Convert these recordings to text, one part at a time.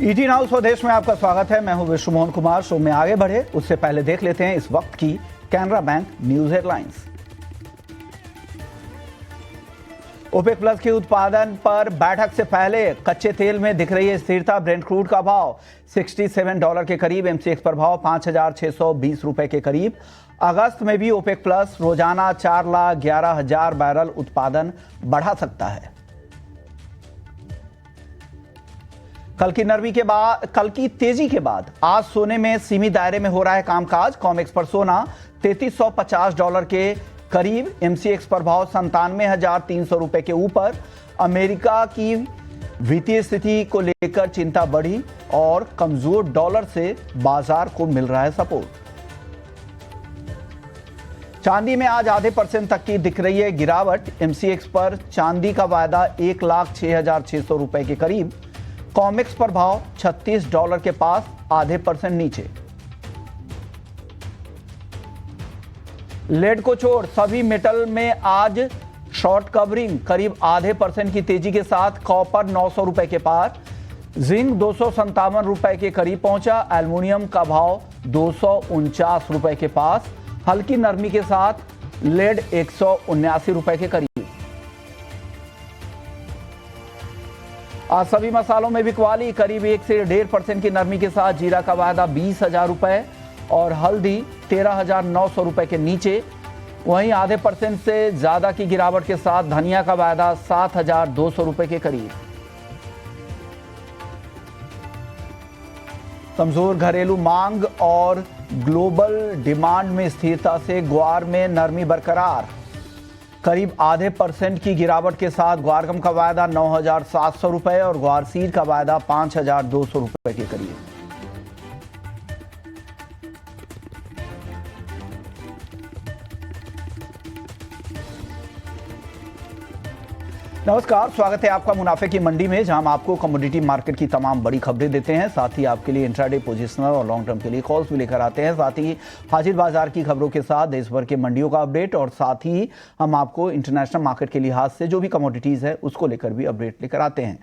ET now स्वदेश में आपका स्वागत है। मैं हूं विश्व मोहन कुमार। शो में आगे बढ़े उससे पहले देख लेते हैं इस वक्त की Canara bank news headlines. OPEC plus के उत्पादन पर बैठक से पहले कच्चे तेल में दिख रही है स्थिरता। ब्रेंट क्रूड का भाव $67 के करीब, एमसीएक्स पर भाव 5,620 रुपए के करीब। अगस्त में भी ओपेक प्लस रोजाना 4,11,000 बैरल उत्पादन बढ़ा सकता है। कल की तेजी के बाद आज सोने में सीमित दायरे में हो रहा है कामकाज। कॉमेक्स पर सोना $3,350 के करीब, एमसीएक्स पर भाव 97,300 रुपए के ऊपर। अमेरिका की वित्तीय स्थिति को लेकर चिंता बढ़ी और कमजोर डॉलर से बाजार को मिल रहा है सपोर्ट। चांदी में आज आधे % तक की दिख रही है गिरावट। एमसीएक्स पर चांदी का वायदा 1,06,600 रुपए के करीब। कॉमेक्स पर भाव $36 के पास, आधे % नीचे। लेड को छोड़ सभी मेटल में आज शॉर्ट कवरिंग, करीब आधे % की तेजी के साथ। कॉपर 900 रुपए के पार, जिंक 257 रुपए के करीब पहुंचा। एल्युमिनियम का भाव 249 रुपए के पास, हल्की नरमी के साथ। लेड 179 रुपए के करीब। आज सभी मसालों में बिकवाली, करीब 1 से 1.5% की नरमी के साथ। जीरा का वायदा 20,000 रुपए और हल्दी 13,900 रुपए के नीचे। वहीं आधे % से ज्यादा की गिरावट के साथ धनिया का वायदा 7,200 रुपए के करीब। कमजोर घरेलू मांग और ग्लोबल डिमांड में स्थिरता से ग्वार में नरमी बरकरार। करीब आधे % की गिरावट के साथ ग्वारगम का वायदा 9,700 रुपए और ग्वार सीड का वायदा 5,200 रुपए के करीब। नमस्कार, स्वागत है आपका मुनाफे की मंडी में, जहां हम आपको कमोडिटी मार्केट की तमाम बड़ी खबरें देते हैं। साथ ही आपके लिए इंट्राडे, पोजिशनल और लॉन्ग टर्म के लिए कॉल्स भी लेकर आते हैं। साथ ही हाजिर बाजार की खबरों के साथ देश भर के मंडियों का अपडेट, और साथ ही हम आपको इंटरनेशनल मार्केट के लिहाज से जो भी कमोडिटीज़ है उसको लेकर भी अपडेट लेकर आते हैं।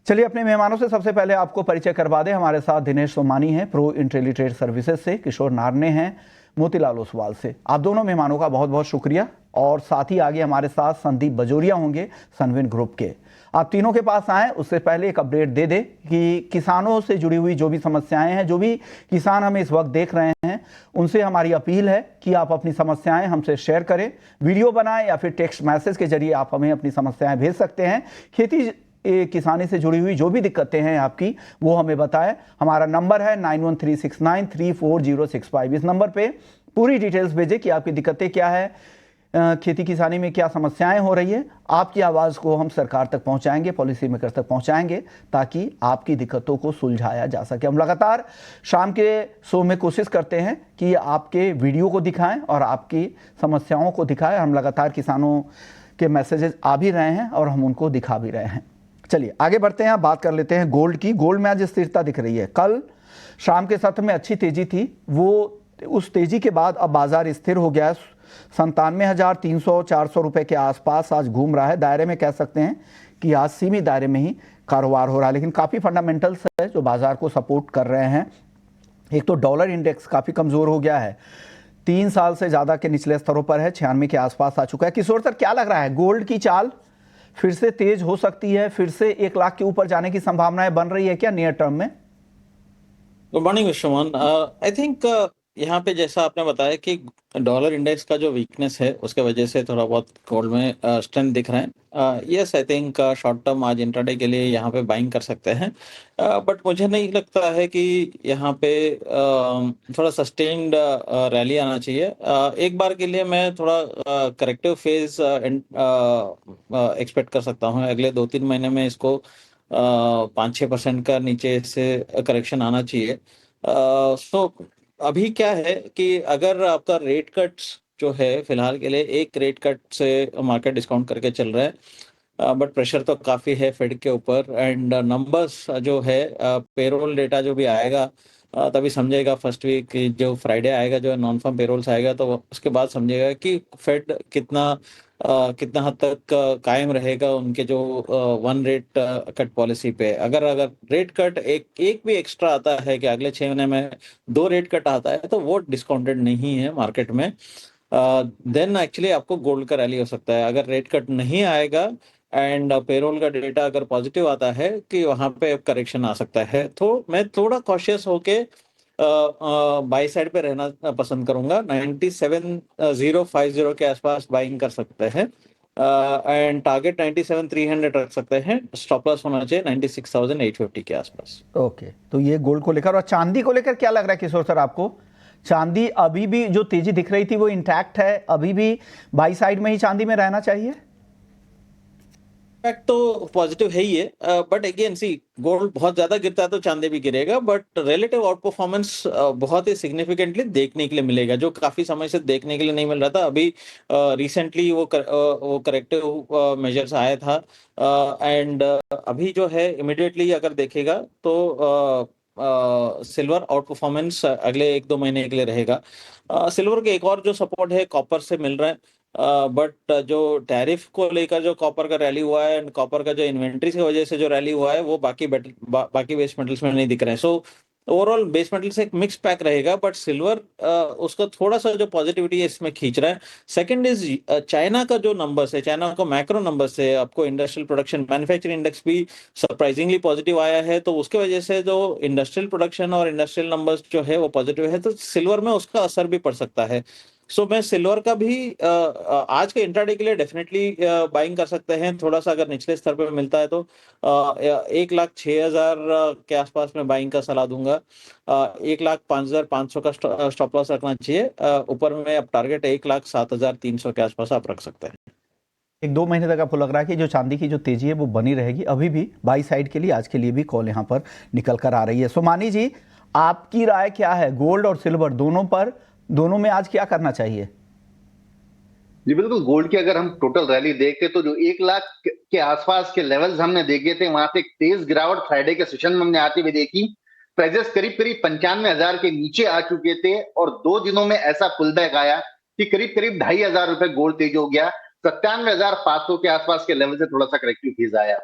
चलिए अपने मेहमानों से सबसे पहले आपको परिचय करवा दें। हमारे साथ दिनेश सोमानी हैं प्रो इंटेलीट्रेड सर्विसेज से, किशोर नारने हैं मोतीलाल ओसवाल से। आप दोनों मेहमानों का बहुत बहुत शुक्रिया। और साथ ही आगे हमारे साथ संदीप बजोरिया होंगे सनविन ग्रुप के। आप तीनों के पास आए उससे पहले एक अपडेट दे दें कि किसानों से जुड़ी हुई जो भी समस्याएं हैं, जो भी किसान हमें इस वक्त देख रहे हैं, उनसे हमारी अपील है कि आप अपनी समस्याएं हमसे शेयर करें, वीडियो बनाएं या फिर टेक्स्ट मैसेज के जरिए आप हमें अपनी समस्याएं भेज सकते हैं। खेती किसानी से जुड़ी हुई जो भी दिक्कतें हैं आपकी, वो हमें बताएं। हमारा नंबर है 9136934065। इस नंबर पे पूरी डिटेल्स भेजें कि आपकी दिक्कतें क्या है, खेती किसानी में क्या समस्याएं हो रही है। आपकी आवाज़ को हम सरकार तक पहुंचाएंगे, पॉलिसी मेकर तक पहुंचाएंगे, ताकि आपकी दिक्कतों को सुलझाया जा सके। हम लगातार शाम के शो में कोशिश करते हैं कि आपके वीडियो को दिखाएं और आपकी समस्याओं को दिखाएं। हम लगातार किसानों के मैसेजेस आ भी रहे हैं और हम उनको दिखा भी रहे हैं। चलिए आगे बढ़ते हैं, बात कर लेते हैं गोल्ड की। गोल्ड में आज स्थिरता दिख रही है। कल शाम के सत्र में अच्छी तेजी थी, वो उस तेजी के बाद अब बाजार स्थिर हो गया है। 97,300-400 रुपए के आसपास आज घूम रहा है। दायरे में कह सकते हैं कि आज सीमित दायरे में ही कारोबार हो रहा है, लेकिन काफ़ी फंडामेंटल्स है जो बाजार को सपोर्ट कर रहे हैं। एक तो डॉलर इंडेक्स काफ़ी कमज़ोर हो गया है, 3 साल से ज़्यादा के निचले स्तरों पर है, 96 के आसपास आ चुका है। किशोर सर, क्या लग रहा है, गोल्ड की चाल फिर से तेज हो सकती है? फिर से 1 लाख के ऊपर जाने की संभावनाएं बन रही है क्या नियर टर्म में? Good morning Vishwamohan. I think यहाँ पे जैसा आपने बताया कि डॉलर इंडेक्स का जो वीकनेस है उसके वजह से थोड़ा बहुत गोल्ड में स्ट्रेंथ दिख रहा है। Yes, I think short term आज इंट्राडे के लिए यहाँ पे बाइंग कर सकते हैं, बट मुझे नहीं लगता है कि यहाँ पे थोड़ा सस्टेन्ड रैली आना चाहिए। एक बार के लिए मैं थोड़ा करेक्टिव फेज एक्सपेक्ट कर सकता हूँ। अगले 2-3 महीने में इसको 5-6% का नीचे से करेक्शन आना चाहिए। सो अभी क्या है कि अगर आपका रेट कट्स जो है फिलहाल के लिए एक रेट कट से मार्केट डिस्काउंट करके चल रहा है, बट प्रेशर तो काफ़ी है फेड के ऊपर। एंड नंबर्स जो है पेरोल डेटा जो भी आएगा तभी समझेगा फर्स्ट वीक जो फ्राइडे आएगा, जो नॉन फार्म पेरोल्स आएगा, तो उसके बाद समझेगा कि फेड कितना हद तक कायम रहेगा उनके जो वन रेट कट पॉलिसी पे। अगर अगर रेट कट एक एक भी एक्स्ट्रा आता है कि अगले 6 महीने में 2 रेट कट आता है, तो वो डिस्काउंटेड नहीं है मार्केट में। देन एक्चुअली आपको गोल्ड का रैली हो सकता है। अगर रेट कट नहीं आएगा एंड पेरोल का डेटा अगर पॉजिटिव आता है कि वहां पे करेक्शन आ सकता है, तो मैं थोड़ा कॉशियस होके बाई साइड पे रहना पसंद करूंगा। 97,050 के आसपास बाइंग कर सकते हैं एंड टारगेट 97,300 रख सकते हैं। स्टॉप लॉस होना चाहिए 96,850 के आसपास। ओके, तो ये गोल्ड को लेकर। और चांदी को लेकर क्या लग रहा है किशोर सर आपको? चांदी अभी भी जो तेजी दिख रही थी वो इंटैक्ट है, अभी भी बाई साइड में ही चांदी में रहना चाहिए? इम्पैक्ट तो पॉजिटिव है ही है, बट अगेन सी, गोल्ड बहुत ज्यादा गिरता है तो चांदी भी गिरेगा, बट रिलेटिव आउट परफॉर्मेंस बहुत ही सिग्निफिकेंटली देखने के लिए मिलेगा, जो काफी समय से देखने के लिए नहीं मिल रहा था। अभी रिसेंटली वो करेक्टिव मेजर्स आया था एंड अभी जो है इमिडिएटली अगर देखेगा तो सिल्वर आउट परफॉर्मेंस अगले 1-2 महीने के लिए रहेगा। सिल्वर के एक और जो सपोर्ट है कॉपर से मिल रहा है, बट जो टैरिफ को लेकर जो कॉपर का रैली हुआ है एंड कॉपर का जो इन्वेंट्री की वजह से जो रैली हुआ है, वो बाकी बेस मेटल्स में नहीं दिख रहे हैं। सो ओवरऑल बेस मेटल से एक मिक्स पैक रहेगा, बट सिल्वर उसका थोड़ा सा जो पॉजिटिविटी है इसमें खींच रहा है। सेकंड इज चाइना का जो नंबर्स है, चाइना का मैक्रो नंबर्स है, आपको इंडस्ट्रियल प्रोडक्शन मैन्युफैक्चरिंग इंडेक्स भी सरप्राइजिंगली पॉजिटिव आया है, तो उसके वजह से जो इंडस्ट्रियल प्रोडक्शन और इंडस्ट्रियल नंबर्स जो है वो पॉजिटिव है, तो सिल्वर में उसका असर भी पड़ सकता है। सो मैं सिल्वर का भी आज के इंट्राडे के लिए डेफिनेटली बाइंग कर सकते हैं। थोड़ा सा अगर निचले स्तर पे मिलता है तो 1,06,000 के आसपास में बाइंग का सलाह दूंगा। 1,05,500 का स्टॉप लॉस रखना चाहिए। ऊपर में अब टारगेट 1,07,300 के आसपास आप रख सकते हैं। 1-2 महीने तक आपको लग रहा है कि जो चांदी की जो तेजी है वो बनी रहेगी? अभी भी बाई साइड के लिए आज के लिए भी कॉल यहाँ पर निकल कर आ रही है। सोमानी जी, आपकी राय क्या है गोल्ड और सिल्वर दोनों पर? दोनों में आज क्या करना चाहिए? जी बिल्कुल, गोल्ड की अगर हम टोटल रैली देखें तो जो 1 लाख के आसपास के लेवल्स हमने देखे थे, वहां से एक तेज गिरावट फ्राइडे के सेशन में हमने आते हुए देखी। प्राइजेस करीब करीब 95,000 के नीचे आ चुके थे और 2 दिनों में ऐसा पुल बैक आया कि करीब करीब 2,500 रुपए गोल्ड तेज हो गया। 97,500 के आसपास के लेवल से थोड़ा सा करेक्टिव फेज आया।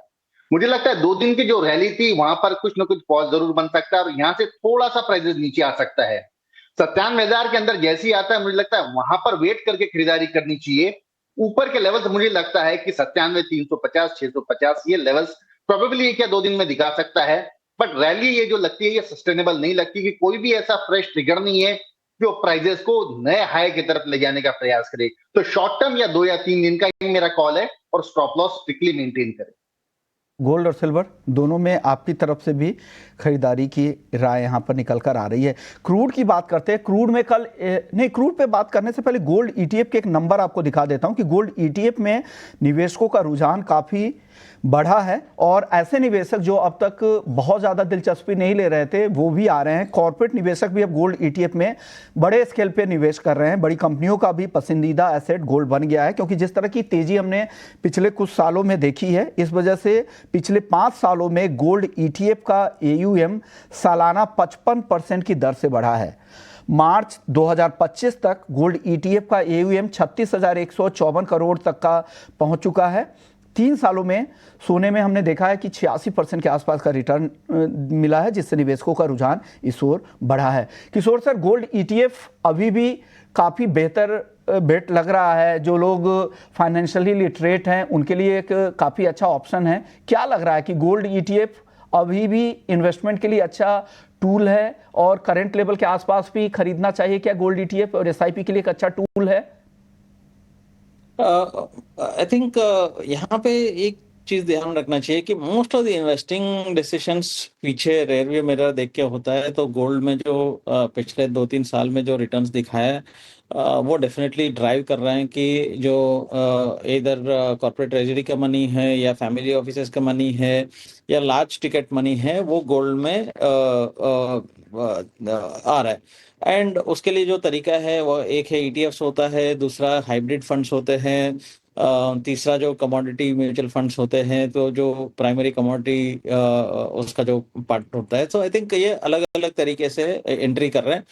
मुझे लगता है 2 दिन की जो रैली थी वहां पर कुछ ना कुछ पॉज जरूर बन सकता है और यहाँ से थोड़ा सा प्राइजेस नीचे आ सकता है। 97,000 के अंदर जैसे ही आता है, मुझे लगता है वहां पर वेट करके खरीदारी करनी चाहिए। ऊपर के लेवल्स मुझे लगता है कि 97,350, 650 ये लेवल्स प्रोबेबली 1 या 2 दिन में दिखा सकता है। बट रैली ये जो लगती है ये सस्टेनेबल नहीं लगती, कि कोई भी ऐसा फ्रेश ट्रिगर नहीं है जो प्राइजेस को नए हाई की तरफ ले जाने का प्रयास करे। तो शॉर्ट टर्म या 2 या 3 दिन का ही मेरा कॉल है और स्टॉप लॉस स्ट्रिक्टली मेंटेन करें। गोल्ड और सिल्वर दोनों में आपकी तरफ से भी खरीदारी की राय यहाँ पर निकल कर आ रही है। क्रूड की बात करते हैं। क्रूड में कल नहीं, क्रूड पे बात करने से पहले गोल्ड ईटीएफ के एक नंबर आपको दिखा देता हूँ कि गोल्ड ईटीएफ में निवेशकों का रुझान काफ़ी बढ़ा है और ऐसे निवेशक जो अब तक बहुत ज़्यादा दिलचस्पी नहीं ले रहे थे वो भी आ रहे हैं। कॉर्पोरेट निवेशक भी अब गोल्ड ईटीएफ में बड़े स्केल पे निवेश कर रहे हैं। बड़ी कंपनियों का भी पसंदीदा एसेट गोल्ड बन गया है, क्योंकि जिस तरह की तेजी हमने पिछले कुछ सालों में देखी है, इस वजह से पिछले 5 सालों में गोल्ड ईटीएफ का एयूएम सालाना 55% की दर से बढ़ा है। मार्च 2025 तक गोल्ड ईटीएफ का एयूएम 36,154 करोड़ तक का पहुंच चुका है। 3 सालों में सोने में हमने देखा है कि 86% के आसपास का रिटर्न मिला है, जिससे निवेशकों का रुझान इस ओर बढ़ा है। किशोर सर, गोल्ड ईटीएफ अभी भी काफ़ी बेहतर बेट लग रहा है। जो लोग फाइनेंशियली लिटरेट हैं उनके लिए एक काफ़ी अच्छा ऑप्शन है। क्या लग रहा है कि गोल्ड ईटीएफ अभी भी इन्वेस्टमेंट के लिए अच्छा टूल है और करंट लेवल के आसपास भी खरीदना चाहिए क्या गोल्ड ईटीएफ, और एसआईपी के लिए एक अच्छा टूल है? आई थिंक यहाँ पे एक चीज ध्यान रखना चाहिए कि most of the investing decisions पीछे रेयरव्यू मिरर देख के होता है। तो गोल्ड में जो पिछले 2-3 साल में जो रिटर्न्स दिखाया है, वो डेफिनेटली ड्राइव कर रहे हैं कि जो इधर कॉर्पोरेट ट्रेजरी का मनी है या फैमिली ऑफिसेज का मनी है या लार्ज टिकट मनी है, वो गोल्ड में आ रहा है। एंड उसके लिए जो तरीका है वो एक है ईटीएफ्स होता है, दूसरा हाइब्रिड फंड्स होते हैं, तीसरा जो कमोडिटी म्यूचुअल फंड्स होते हैं, तो जो प्राइमरी कमोडिटी उसका जो पार्ट होता है, सो आई थिंक ये अलग अलग तरीके से एंट्री कर रहे हैं।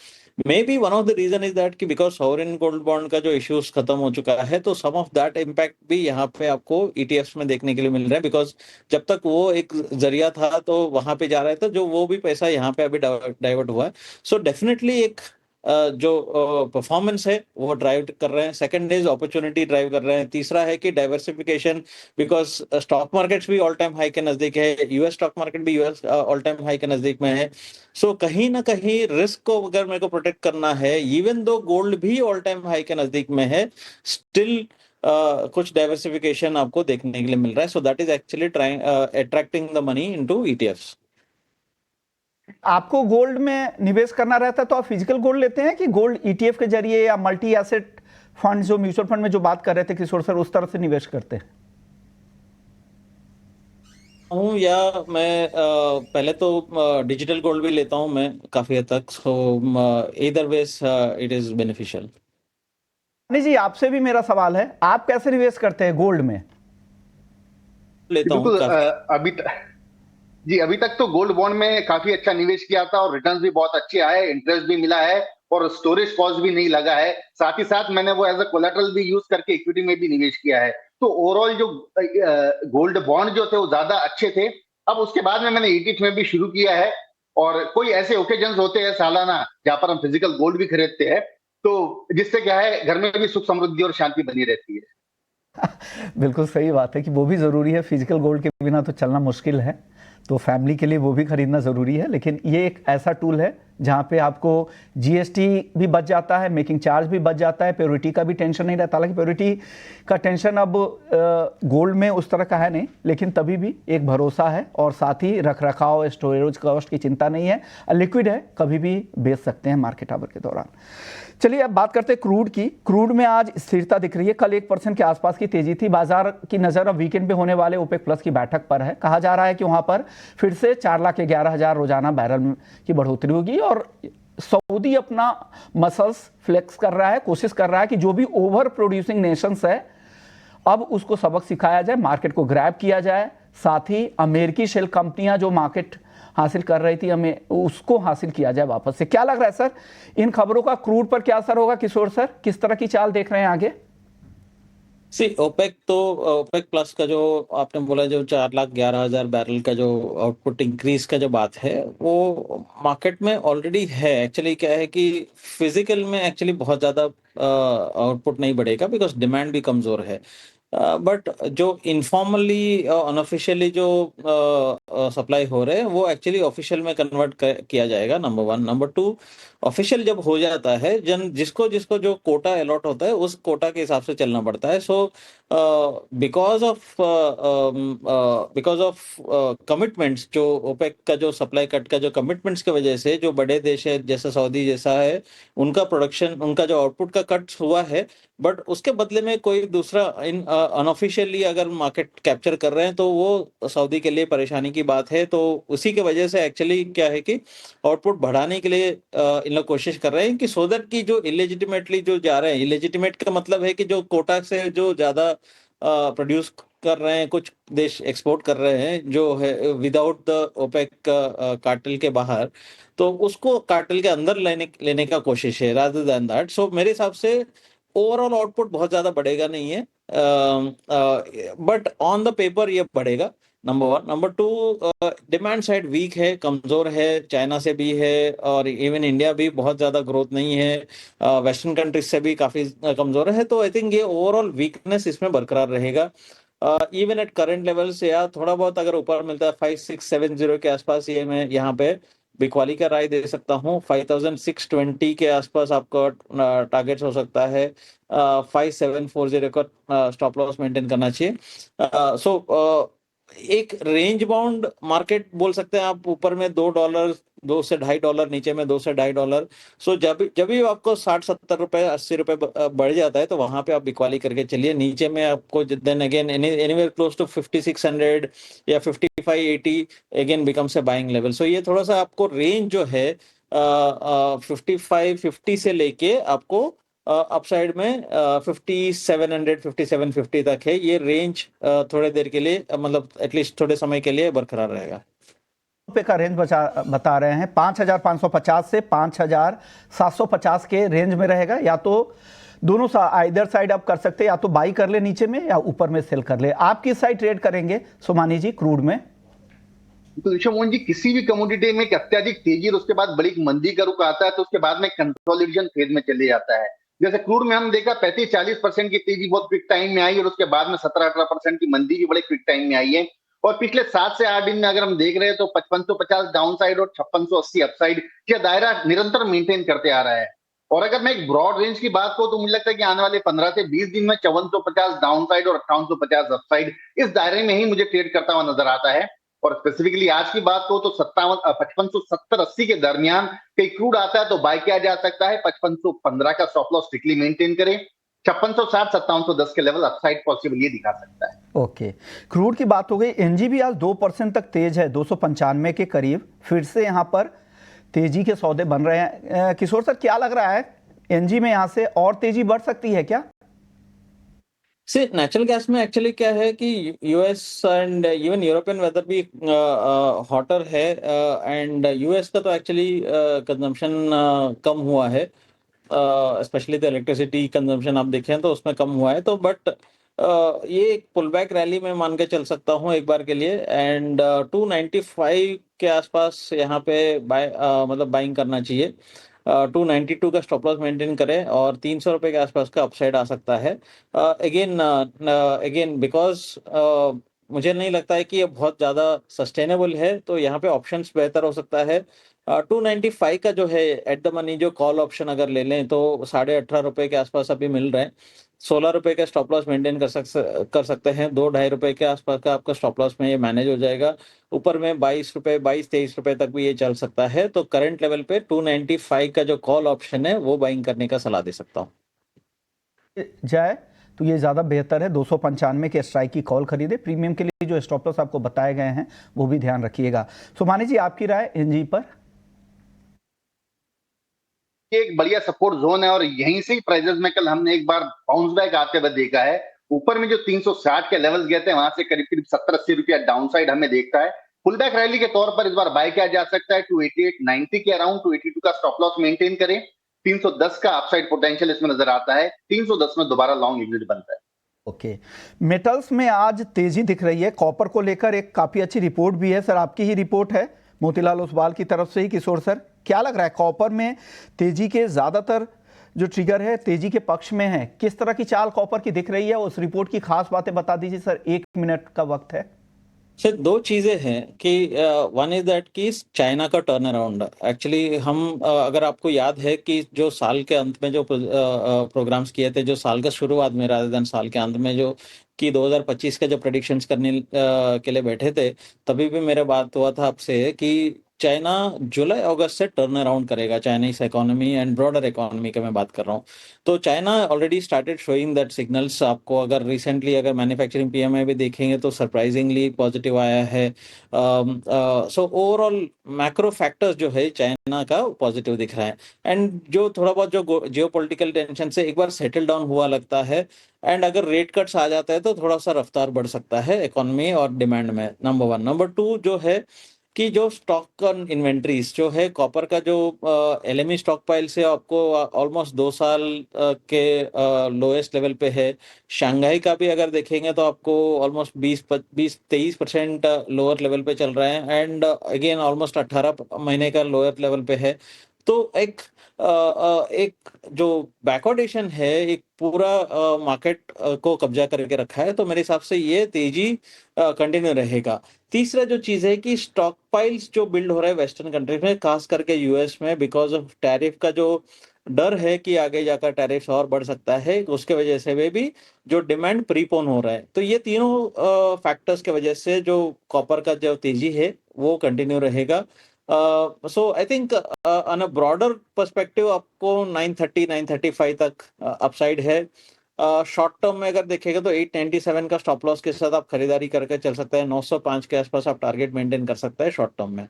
Maybe one of the reason is that कि बिकॉज सॉवरेन गोल्ड बॉन्ड का जो इश्यूज खत्म हो चुका है, तो सम ऑफ दैट इम्पैक्ट भी यहाँ पे आपको ईटीएफ्स में देखने के लिए मिल रहा है, बिकॉज जब तक वो एक जरिया था तो वहां पे जा रहा था, जो वो भी पैसा यहाँ पे अभी डाइवर्ट हुआ है। सो डेफिनेटली एक जो परफॉर्मेंस है वो ड्राइव कर रहे हैं। सेकंड इज अपॉर्चुनिटी ड्राइव कर रहे हैं। तीसरा है कि डाइवर्सिफिकेशन, बिकॉज स्टॉक मार्केट्स भी ऑल टाइम हाई के नजदीक है, यूएस स्टॉक मार्केट भी यूएस ऑल टाइम हाई के नजदीक में है। सो कहीं ना कहीं रिस्क को अगर मेरे को प्रोटेक्ट करना है, इवन दो गोल्ड भी ऑल टाइम हाई के नजदीक में है, स्टिल कुछ डाइवर्सिफिकेशन आपको देखने के लिए मिल रहा है। So that is actually trying attracting the money into ETFs. आपको गोल्ड में निवेश करना रहता है तो आप फिजिकल गोल्ड लेते हैं कि गोल्ड ईटीएफ के जरिए या मल्टी एसेट फंड, जो म्यूचुअल फंड में जो बात कर रहे थे किशोर सर, उस तरह से निवेश करते हैं? हूँ या मैं पहले तो डिजिटल गोल्ड भी लेता हूँ मैं काफी हद तक। सो इधर वेज इट इज बेनिफिशियल। नहीं जी, आपसे भी मेरा सवाल है, आप कैसे निवेश करते हैं गोल्ड में? लेता हूँ बिल्कुल। काफी। अभी तक तो गोल्ड बॉन्ड में काफी अच्छा निवेश किया था और रिटर्न्स भी बहुत अच्छे आए, इंटरेस्ट भी मिला है और स्टोरेज कॉस्ट भी नहीं लगा है। साथ ही साथ मैंने वो एज अ कोलेटरल भी यूज करके इक्विटी में भी निवेश किया है। तो ओवरऑल जो गोल्ड बॉन्ड जो थे वो ज्यादा अच्छे थे। अब उसके बाद में मैंने ईटीएफ में भी शुरू किया है और कोई ऐसे ओकेजन होते हैं सालाना जहां पर हम फिजिकल गोल्ड भी खरीदते हैं, तो जिससे क्या है घर में भी सुख समृद्धि और शांति बनी रहती है। बिल्कुल सही बात है कि वो भी ज़रूरी है, फिजिकल गोल्ड के बिना तो चलना मुश्किल है, तो फैमिली के लिए वो भी खरीदना ज़रूरी है। लेकिन ये एक ऐसा टूल है जहाँ पे आपको जीएसटी भी बच जाता है, मेकिंग चार्ज भी बच जाता है, प्योरिटी का भी टेंशन नहीं रहता। हालांकि प्योरिटी का टेंशन अब गोल्ड में उस तरह का है नहीं, लेकिन तभी भी एक भरोसा है और साथ ही रख रखाव, स्टोरेज कॉस्ट की चिंता नहीं है, लिक्विड है, कभी भी बेच सकते हैं मार्केट आवर के दौरान। चलिए अब बात करते हैं क्रूड की। क्रूड में आज स्थिरता दिख रही है, कल 1% के आसपास की तेजी थी। बाजार की नज़र अब वीकेंड पे होने वाले ओपेक प्लस की बैठक पर है। कहा जा रहा है कि वहां पर फिर से 4,11,000 रोजाना बैरल की बढ़ोतरी होगी और सऊदी अपना मसल्स फ्लेक्स कर रहा है, कोशिश कर रहा है कि जो भी ओवर प्रोड्यूसिंग नेशंस है अब उसको सबक सिखाया जाए, मार्केट को ग्रैब किया जाए। साथ ही अमेरिकी शेल कंपनियां जो मार्केट हासिल कर रही थी, हमें उसको हासिल किया जाए वापस से। क्या लग रहा है सर, इन खबरों का क्रूड पर क्या असर होगा? किशोर सर, किस तरह की चाल देख रहे हैं आगे? ओपेक प्लस का जो आपने बोला, जो 4,11,000 बैरल का जो आउटपुट इंक्रीज का जो बात है, वो मार्केट में ऑलरेडी है। एक्चुअली क्या है कि फिजिकल में एक्चुअली बहुत ज्यादा आउटपुट नहीं बढ़ेगा, बिकॉज डिमांड भी कमजोर है। बट जो इनफॉर्मली अनऑफिशियली जो सप्लाई हो रहे हैं, वो एक्चुअली ऑफिशियल में कन्वर्ट किया जाएगा, number one. Number to, official जब हो जाता है, जिसको जिसको जो कोटा अलॉट होता है उस कोटा के हिसाब से चलना पड़ता है। सो बिकॉज ऑफ कमिटमेंट्स, जो ओपेक का जो सप्लाई कट का जो कमिटमेंट्स की वजह से जो बड़े देश है जैसे सऊदी जैसा है, उनका प्रोडक्शन, उनका जो आउटपुट का कट हुआ है, बट उसके बदले में कोई दूसरा इन अनऑफिशियली अगर मार्केट कैप्चर कर रहे हैं, तो वो सऊदी के लिए परेशानी की बात है। तो उसी के वजह से एक्चुअली क्या है कि आउटपुट बढ़ाने के लिए इन लोग कोशिश कर रहे हैं कि सो दैट की जो इलेजिटिमेटली जो जा रहे हैं, इलेजिटिमेट का मतलब है कि जो कोटा से जो ज्यादा प्रोड्यूस कर रहे हैं, कुछ देश एक्सपोर्ट कर रहे हैं जो है विदाउट द ओपेक कार्टेल के बाहर, तो उसको कार्टेल के अंदर लेने का कोशिश है, रादर देन दैट। सो मेरे हिसाब से ओवरऑल आउटपुट बहुत ज्यादा बढ़ेगा नहीं है, बट ऑन द पेपर ये बढ़ेगा, number one. Number two, demand side weak है, कमजोर है, चाइना से भी है और इवन इंडिया भी बहुत ज्यादा ग्रोथ नहीं है, वेस्टर्न कंट्रीज से भी काफी कमजोर है। तो आई थिंक ये ओवरऑल वीकनेस इसमें बरकरार रहेगा, इवन एट करंट लेवल्स, या थोड़ा बहुत अगर ऊपर मिलता है 5670 के आसपास, ये मैं यहाँ पे बिकवाली का राय दे सकता हूँ। 5620 के आसपास आपका टारगेट हो सकता है, 5740 का स्टॉप लॉस मेंटेन करना चाहिए। सो एक रेंज बाउंड मार्केट बोल सकते हैं आप, ऊपर में $2, $2 से $2.5, नीचे में $2 से $2.5। सो जब भी आपको 60-70 रुपए, 80 रुपए बढ़ जाता है, तो वहां पे आप बिकवाली करके चलिए। नीचे में आपको then again anywhere close to 5600 या 5580 again becomes a buying level. So ये थोड़ा सा आपको रेंज जो है 55-50 से लेके आपको अपसाइड में 5700 5750 तक है। ये रेंज थोड़े देर के लिए मतलब एटलीस्ट थोड़े समय के लिए बरकरार रहेगा। रुपए का रेंज बता रहे हैं 5,550 से 5,750 के रेंज में रहेगा। या तो दोनों इधर साइड आप कर सकते हैं, या तो बाई कर ले नीचे में या ऊपर में सेल कर ले। आप किस साइड ट्रेड करेंगे सोमानी जी क्रूड में? तो ऋषभ मोहन जी, किसी भी कमोडिटी में एक अत्यधिक तेजी और उसके बाद बड़ी मंदी का रुख आता है तो उसके बाद में कंसोलिडेशन फेज में चले जाता है। जैसे क्रूड में हम देखा 35-40% की तेजी बहुत क्विक टाइम में आई और उसके बाद में 17-18% की मंदी भी बड़े क्विक टाइम में आई है। और पिछले 7 से 8 दिन में अगर हम देख रहे हैं तो 5550 डाउन साइड और 5680 अपसाइड का दायरा निरंतर मेंटेन करते आ रहा है। और अगर मैं एक ब्रॉड रेंज की बात करूं तो मुझे लगता है कि आने वाले 15 से 20 दिन में 5450 डाउन साइड और 5850 अपसाइड इस दायरे में ही मुझे ट्रेड करता हुआ नजर आता है। और स्पेसिफिकली आज की बात करो तो 5570-80 के दरमियान कहीं क्रूड आता है तो बाय किया जा सकता है। 5515 का स्टॉप लॉस स्ट्रिक्टली मेंटेन करें। 5660-5710 के लेवल अपसाइड पॉसिबल ये दिखा सकता है। ओके, क्रूड की बात हो गई। एनजी भी आज 2% तक तेज है, 295 के करीब। फिर से यहाँ पर तेजी के सौदे बन रहे हैं। किशोर सर, क्या लग रहा है एनजी में यहाँ से और तेजी बढ़ सकती है क्या? से नेचुरल गैस में एक्चुअली क्या है कि US and even European weather भी हॉटर है एंड यूएस का तो एक्चुअली कंजम्पशन कम हुआ है, स्पेशली द इलेक्ट्रिसिटी कंजम्पशन आप देखें तो उसमें कम हुआ है। तो बट ये एक पुल बैक रैली में मान के चल सकता हूँ एक बार के लिए एंड 295 के आसपास यहाँ पे मतलब बाइंग करना चाहिए। 292 का स्टॉप लॉस मेंटेन करें और 300 रुपए के आसपास का अपसाइड आ सकता है। अगेन बिकॉज मुझे नहीं लगता है कि ये बहुत ज़्यादा सस्टेनेबल है, तो यहाँ पे ऑप्शंस बेहतर हो सकता है। 295 का जो है एट द मनी जो कॉल ऑप्शन अगर ले लें तो 18.5 रुपए के आसपास अभी मिल रहे हैं। 16 रुपए का स्टॉप लॉस मेंटेन कर सकते हैं। 2-2.5 रुपए के आसपास का आपका स्टॉप लॉस में ये मैनेज हो जाएगा। ऊपर में 22 रुपए 22-23 रुपए तक भी ये चल सकता है। तो करंट लेवल पे 295 का जो कॉल ऑप्शन है वो बाइंग करने का सलाह दे सकता हूँ। जाए तो ये ज़्यादा बेहतर है। 295 के स्ट्राइक की कॉल खरीदे। प्रीमियम के लिए जो स्टॉप लॉस आपको बताए गए हैं वो भी ध्यान रखिएगा। सुमानी जी, आपकी राय एनजी पर? ये एक बढ़िया सपोर्ट जोन है और यहीं से ही प्राइजेस में कल हमने एक बार बाउंस बैक आते हुए देखा है। ऊपर में जो 360 के लेवल्स गए थे वहां से करीब करीब 70-80 रुपया डाउन साइड हमें देखता है। पुल बैक रैली के तौर पर इस बार बाय किया जा सकता है 288-90 के अराउंड। 282 का स्टॉप लॉस मेंटेन करें। 310 का अपसाइड पोटेंशियल इसमें नजर आता है। 310 में दोबारा लॉन्ग एग्जिट बनता है। ओके, मेटल्स में आज तेजी दिख रही है। कॉपर को लेकर एक काफी अच्छी रिपोर्ट भी है। सर, आपकी ही रिपोर्ट है मोतीलाल ओसवाल की तरफ से ही। किशोर सर, क्या लग रहा है कॉपर में तेजी के ज्यादातर जो ट्रिगर है तेजी के पक्ष में है? किस तरह की चाल कॉपर की दिख रही है? उस रिपोर्ट की खास बातें बता दीजिए सर, 1 मिनट का वक्त है। सर, दो चीजें हैं कि वन इज दैट कि चाइना का टर्न अराउंड। एक्चुअली हम अगर आपको याद है कि जो साल के अंत में जो प्रोग्राम्स किए थे, जो साल का शुरुआत में रादर देन साल के अंत में जो कि 2025 के जो प्रेडिक्शंस करने के लिए बैठे थे, तभी भी मेरा बात हुआ था आपसे कि चाइना जुलाई अगस्त से टर्न अराउंड करेगा। Chinese economy and broader economy की मैं बात कर रहा हूँ। तो China already started showing that signals. आपको अगर रिसेंटली अगर मैन्युफैक्चरिंग पीएमआई भी देखेंगे तो सरप्राइजिंगली पॉजिटिव आया है। सो ओवरऑल मैक्रो फैक्टर्स जो है चाइना का पॉजिटिव दिख रहा है एंड जो थोड़ा बहुत जो जियोपॉलिटिकल टेंशन से एक बार सेटल डाउन हुआ लगता है एंड अगर रेट कट्स आ जाता है तो थोड़ा सा रफ्तार बढ़ सकता है इकोनॉमी और डिमांड में। नंबर 1। नंबर 2 जो है कि जो स्टॉक इन्वेंट्रीज जो है कॉपर का जो एलएमई स्टॉक पाइल से आपको ऑलमोस्ट 2 साल के लोएस्ट लेवल पे है। शंघाई का भी अगर देखेंगे तो आपको ऑलमोस्ट 20-23% लोअर लेवल पे चल रहा है एंड अगेन ऑलमोस्ट 18 महीने का लोअर लेवल पे है। तो एक जो बैकवर्डेशन है एक पूरा मार्केट को कब्जा करके रखा है। तो मेरे हिसाब से ये तेजी कंटिन्यू रहेगा। तीसरा जो चीज है कि स्टॉक पाइल्स जो बिल्ड हो रहा है वेस्टर्न कंट्रीज में, खास करके यूएस में, बिकॉज ऑफ टैरिफ का जो डर है कि आगे जाकर टैरिफ और बढ़ सकता है, उसके वजह से वे भी जो डिमांड प्रीपोन हो रहा है। तो ये तीनों फैक्टर्स के वजह से जो कॉपर का जो तेजी है वो कंटिन्यू रहेगा। So I think on a broader perspective आपको 930-935 तक अपसाइड है। शॉर्ट टर्म में अगर देखेगा तो 897 का स्टॉप लॉस के साथ आप खरीदारी करके चल सकते हैं। 905 के आसपास आप टारगेट मेंटेन कर सकते हैं शॉर्ट टर्म में।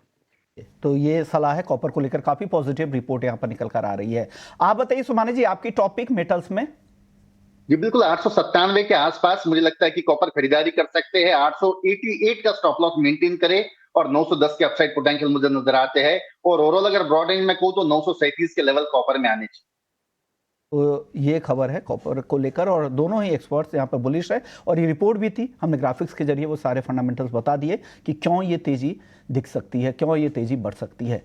तो ये सलाह है कॉपर को लेकर, काफी पॉजिटिव रिपोर्ट यहां पर निकल कर आ रही है। आप बताइए सुमानी जी, आपकी टॉपिक मेटल्स में। जी बिल्कुल, 897 के आसपास मुझे लगता है कि कॉपर खरीदारी कर सकते हैं। 888 का स्टॉप लॉस मेंटेन करे और 910 के अपसाइड पोटेंशियल मुझे नजर आते हैं। और ओवरऑल अगर ब्रॉड रेंज में कहूं तो 937 के लेवल कॉपर में आने चाहिए। तो ये खबर है कॉपर को लेकर, और दोनों ही एक्सपर्ट्स यहाँ पर बुलिश है, और ये रिपोर्ट भी थी, हमने ग्राफिक्स के जरिए वो सारे फंडामेंटल्स बता दिए कि क्यों ये तेजी दिख सकती है, क्यों ये तेजी बढ़ सकती है।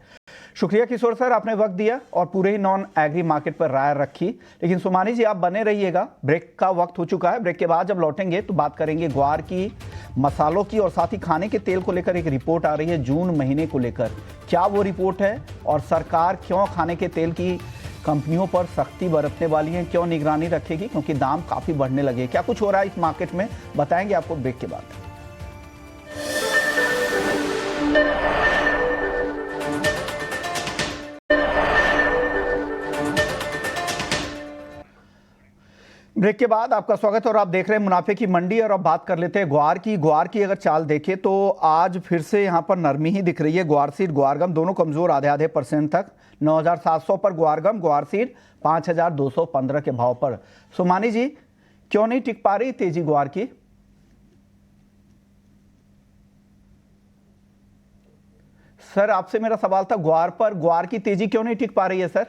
शुक्रिया किशोर सर, आपने वक्त दिया और पूरे ही नॉन एग्री मार्केट पर राय रखी। लेकिन सुमानी जी आप बने रहिएगा, ब्रेक का वक्त हो चुका है। ब्रेक के बाद जब लौटेंगे तो बात करेंगे ग्वार की, मसालों की, और साथ ही खाने के तेल को लेकर एक रिपोर्ट आ रही है जून महीने को लेकर। क्या वो रिपोर्ट है और सरकार क्यों खाने के तेल की कंपनियों पर सख्ती बरतने वाली है, क्यों निगरानी रखेगी, क्योंकि दाम काफ़ी बढ़ने लगे। क्या कुछ हो रहा है इस मार्केट में, बताएंगे आपको ब्रेक के बाद। ब्रेक के बाद आपका स्वागत है और आप देख रहे हैं मुनाफे की मंडी। और अब बात कर लेते हैं ग्वार की। ग्वार की अगर चाल देखें तो आज फिर से यहां पर नरमी ही दिख रही है। ग्वार सीड, ग्वारगम दोनों कमजोर, आधे आधे % तक। 9,700 पर ग्वारगम, ग्वार सीड 5,215 के भाव पर। सुमानी जी, क्यों नहीं टिक पा रही तेजी ग्वार की? सर आपसे मेरा सवाल था ग्वार पर, ग्वार की तेजी क्यों नहीं टिक पा रही है सर?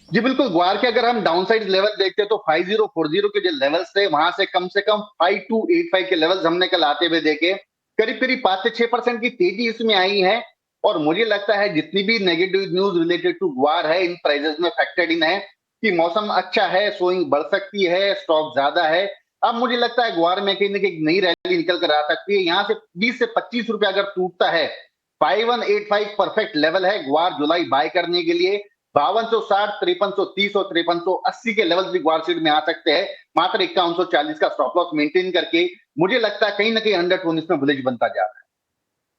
जी बिल्कुल, ग्वार के अगर हम डाउनसाइड लेवल देखते हैं तो 5040 के जो लेवल्स थे वहां से कम 5285 के लेवल्स हमने कल आते हुए देखे। करीब करीब 5 से 6% की तेजी इसमें आई है। और मुझे लगता है जितनी भी नेगेटिव न्यूज रिलेटेड टू ग्वार है इन प्राइजेस में फैक्टर्ड इन है कि मौसम अच्छा है, सोइंग बढ़ सकती है, स्टॉक ज्यादा है। अब मुझे लगता है ग्वार में कहीं ना कहीं नई रैली निकल कर आ सकती है। यहाँ से 20 से 25 रुपए अगर टूटता है, 5185 परफेक्ट लेवल है ग्वार जुलाई बाय करने के लिए। 5260, 5330 और 5380 के लेवल्स भी ग्वार सीड में आ सकते हैं। मात्र 5140 का स्टॉप लॉस मेंटेन करके मुझे लगता है कहीं ना कहीं अंडर इसमें बुलिश बनता जा रहा है।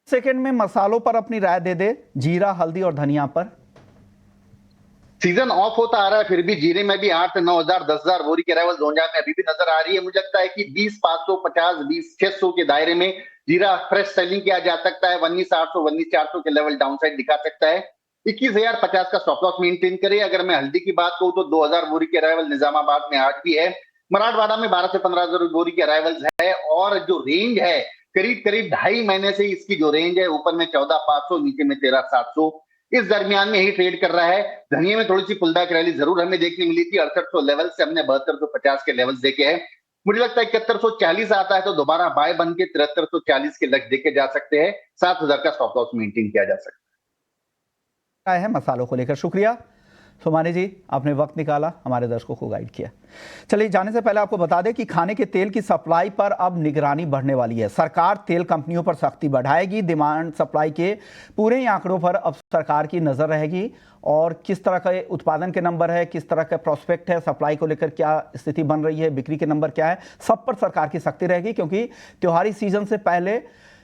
सेकंड में मसालों पर अपनी राय दे दे, जीरा, हल्दी और धनिया पर। सीजन ऑफ होता आ रहा है, फिर भी जीरे में भी 8 से 9,000, 10,000 बोरी के अराइवल जोन में अभी भी नजर आ रही है। मुझे लगता है कि 20,550, 20,600 के दायरे में जीरा फ्रेश सेलिंग किया जा सकता है। 19,800, 19,400 के लेवल डाउन साइड दिखा सकता है। 21,050 का स्टॉप लॉस मेंटेन करे। अगर मैं हल्दी की बात कहूं तो 2,000 बोरी के अराइवल निजामाबाद में आज भी है। मराठवाड़ा में 12 से 15,000 बोरी के अराइवल्स है। और जो रेंज है करीब करीब 2.5 महीने से इसकी जो रेंज है, ऊपर में 14,500, नीचे में 13,700, इस दरमियान में ही ट्रेड कर रहा है। धनिया में थोड़ी सी पुलबैक रैली जरूर हमें देखने मिली थी। 6800 लेवल से हमने 7250 के लेवल्स देखे हैं। मुझे लगता है 7140 आता है तो दोबारा बाय बन के 7340 के लक्ष्य देखे जा सकते हैं। 7,000 का स्टॉप लॉस मेंटेन किया जा सकता है मसालों को लेकर। शुक्रिया सुमानी जी, आपने वक्त निकाला, हमारे दर्शकों को गाइड किया। चलिए, जाने से पहले आपको बता दें कि खाने के तेल की सप्लाई पर अब निगरानी बढ़ने वाली है। सरकार तेल कंपनियों पर सख्ती बढ़ाएगी। डिमांड सप्लाई के पूरे ही आंकड़ों पर अब सरकार की नजर रहेगी, और किस तरह का उत्पादन के नंबर है, किस तरह का प्रोस्पेक्ट है, सप्लाई को लेकर क्या स्थिति बन रही है, बिक्री के नंबर क्या है, सब पर सरकार की सख्ती रहेगी। क्योंकि त्योहारी सीजन से पहले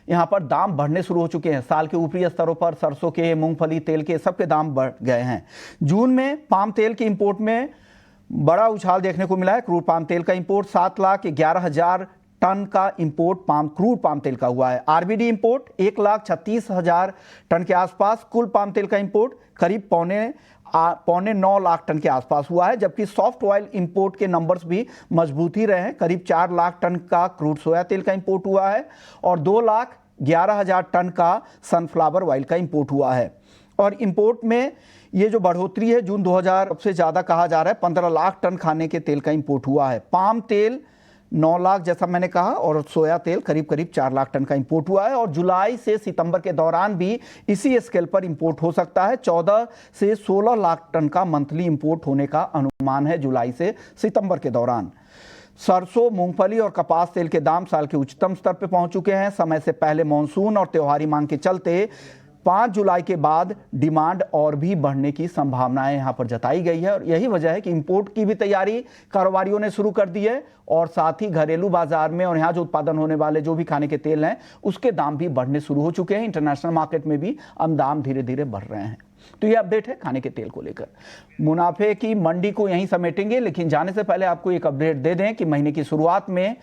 यहाँ पर दाम बढ़ने शुरू हो चुके हैं। साल के ऊपरी स्तरों पर सरसों के, मूंगफली तेल के, सबके दाम बढ़ गए हैं। जून में पाम तेल के इंपोर्ट में बड़ा उछाल देखने को मिला है। क्रूड पाम तेल का इंपोर्ट 7,11,000 टन का इंपोर्ट क्रूड पाम तेल का हुआ है। आरबीडी इंपोर्ट 1,36,000 टन के आसपास। कुल पाम तेल का इंपोर्ट करीब पौने 9 लाख टन के आसपास हुआ है। जबकि सॉफ्ट ऑयल इंपोर्ट के नंबर्स भी मजबूत ही रहे हैं। करीब 4 लाख टन का क्रूड सोया तेल का इंपोर्ट हुआ है और 2,11,000 टन का सनफ्लावर ऑयल का इंपोर्ट हुआ है। और इंपोर्ट में ये जो बढ़ोतरी है, जून 2000 सबसे ज्यादा कहा जा रहा है। 15 लाख टन खाने के तेल का इंपोर्ट हुआ है। पाम तेल 9 लाख जैसा मैंने कहा, और सोया तेल करीब करीब 4 लाख टन का इंपोर्ट हुआ है। और जुलाई से सितंबर के दौरान भी इसी स्केल पर इंपोर्ट हो सकता है। 14 से 16 लाख टन का मंथली इंपोर्ट होने का अनुमान है जुलाई से सितंबर के दौरान। सरसों, मूंगफली और कपास तेल के दाम साल के उच्चतम स्तर पर पहुंच चुके हैं। समय से पहले मानसून और त्योहारी मांग के चलते 5 जुलाई के बाद डिमांड और भी बढ़ने की संभावनाएं यहां पर जताई गई है। और यही वजह है कि इंपोर्ट की भी तैयारी कारोबारियों ने शुरू कर दी है, और साथ ही घरेलू बाजार में और यहां जो उत्पादन होने वाले जो भी खाने के तेल हैं उसके दाम भी बढ़ने शुरू हो चुके हैं। इंटरनेशनल मार्केट में भी अब दाम धीरे धीरे बढ़ रहे हैं। तो ये अपडेट है खाने के तेल को लेकर। मुनाफे की मंडी को यहीं समेटेंगे, लेकिन जाने से पहले आपको एक अपडेट दे दें कि महीने की शुरुआत में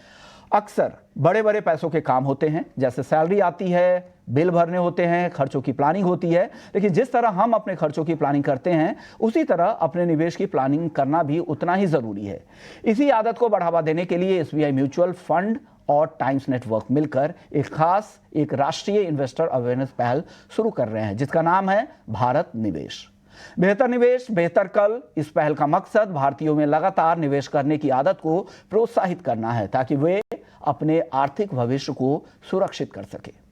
अक्सर बड़े बड़े पैसों के काम होते हैं, जैसे सैलरी आती है, बिल भरने होते हैं, खर्चों की प्लानिंग होती है। लेकिन जिस तरह हम अपने खर्चों की प्लानिंग करते हैं, उसी तरह अपने निवेश की प्लानिंग करना भी उतना ही जरूरी है। इसी आदत को बढ़ावा देने के लिए एसबीआई म्यूचुअल फंड और टाइम्स नेटवर्क मिलकर एक राष्ट्रीय इन्वेस्टर अवेयरनेस पहल शुरू कर रहे हैं, जिसका नाम है भारत निवेश। बेहतर निवेश बेहतर कल। इस पहल का मकसद भारतीयों में लगातार निवेश करने की आदत को प्रोत्साहित करना है, ताकि वे अपने आर्थिक भविष्य को सुरक्षित कर सके।